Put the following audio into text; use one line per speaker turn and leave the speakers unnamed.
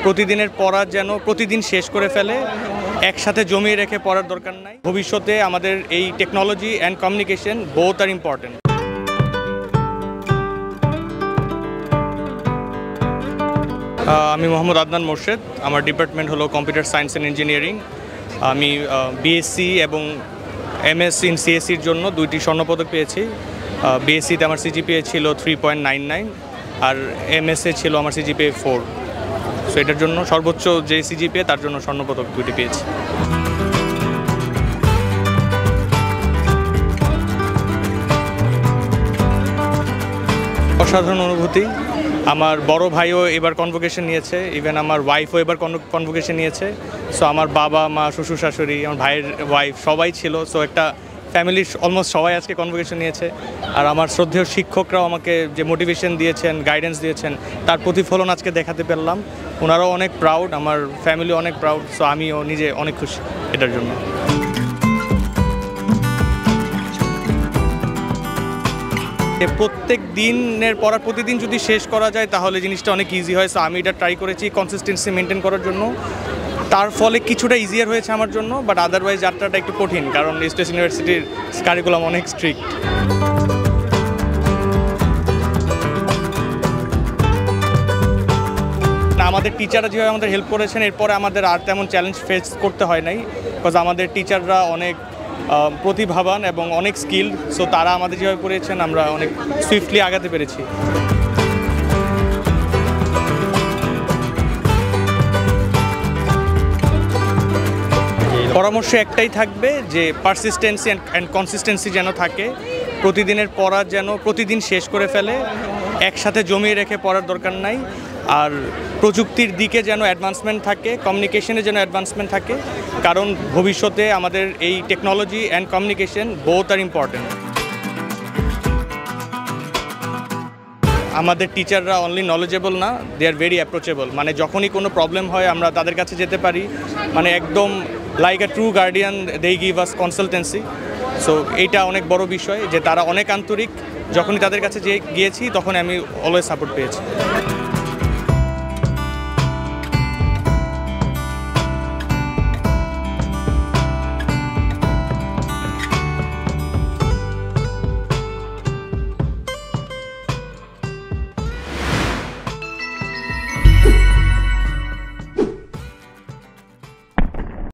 প্রতিদিনের পড়া যেন প্রতিদিন শেষ করে ফেলে, একসাথে জমিয়ে রেখে পড়ার দরকার নাই। ভবিষ্যতে আমাদের এই technology and communication both are important. আমি মোহাম্মদ আদনান মোর্শেদ। আমার ডিপার্টমেন্ট হলো কম্পিউটার সায়েন্স অ্যান্ড ইঞ্জিনিয়ারিং। আমি বিএসসি এবং এমএসসি ইন সিএসসির জন্য 2টি স্বর্ণপদক পেয়েছি। বিএসসিতে আমার সিজিপিএ ছিল 3.99 আর এমএসএ ছিল আমার সিজিপিএ 4। সো এটার জন্য সর্বোচ্চ যে সিজিপিএ তার জন্য স্বর্ণপদক 2টি পেয়েছি। অসাধারণ অনুভূতি। আমার বড় ভাইও এবার কনভোকেশন নিয়েছে, ইভেন আমার ওয়াইফও এবার কনভোকেশন নিয়েছে। সো আমার বাবা মা শ্বশুর শাশুড়ি আমার ভাইয়ের ওয়াইফ সবাই ছিল। সো একটা ফ্যামিলির অলমোস্ট সবাই আজকে কনভোকেশন নিয়েছে। আর আমার শ্রদ্ধেয় শিক্ষকরাও আমাকে যে মোটিভেশন দিয়েছেন, গাইডেন্স দিয়েছেন, তার প্রতিফলন আজকে দেখাতে পারলাম। ওনারাও অনেক প্রাউড, আমার ফ্যামিলি অনেক প্রাউড। সো আমিও নিজে অনেক খুশি এটার জন্য। প্রত্যেক দিনের পড়া প্রতিদিন যদি শেষ করা যায় তাহলে জিনিসটা অনেক ইজি হয়। সো আমি এটা ট্রাই করেছি কনসিস্টেন্সি মেনটেন করার জন্য। তার ফলে কিছুটা ইজিয়ার হয়েছে আমার জন্য, বাট আদারওয়াইজ যাত্রাটা একটু কঠিন, কারণ স্টেট ইউনিভার্সিটির কারিকুলাম অনেক স্ট্রিক্ট। আমাদের টিচাররা যেভাবে আমাদের হেল্প করেছেন, এরপরে আমাদের আর তেমন চ্যালেঞ্জ ফেস করতে হয় নাই, বিকজ আমাদের টিচাররা অনেক প্রতিভাবান এবং অনেক স্কিল্ড। সো তারা আমাদের যেভাবে পড়িয়েছেন আমরা অনেক সুইফটলি আগাতে পেরেছি। পরামর্শ একটাই থাকবে যে পারসিস্টেন্সি অ্যান্ড কনসিস্টেন্সি যেন থাকে। প্রতিদিনের পড়া যেন প্রতিদিন শেষ করে ফেলে, একসাথে জমিয়ে রেখে পড়ার দরকার নাই। আর প্রযুক্তির দিকে যেন অ্যাডভান্সমেন্ট থাকে, কমিউনিকেশনে যেন অ্যাডভান্সমেন্ট থাকে, কারণ ভবিষ্যতে আমাদের এই technology and communication both are important. আমাদের টিচাররা অনলি নলেজেবল না, দে আর ভেরি অ্যাপ্রোচেবল। মানে যখনই কোনো প্রবলেম হয় আমরা তাদের কাছে যেতে পারি, মানে একদম like a true guardian, they give us consultancy. So এইটা অনেক বড় বিষয় যে তারা অনেক আন্তরিক। যখনই তাদের কাছে গিয়েছি তখন আমি অলওয়েজ সাপোর্ট পেয়েছি।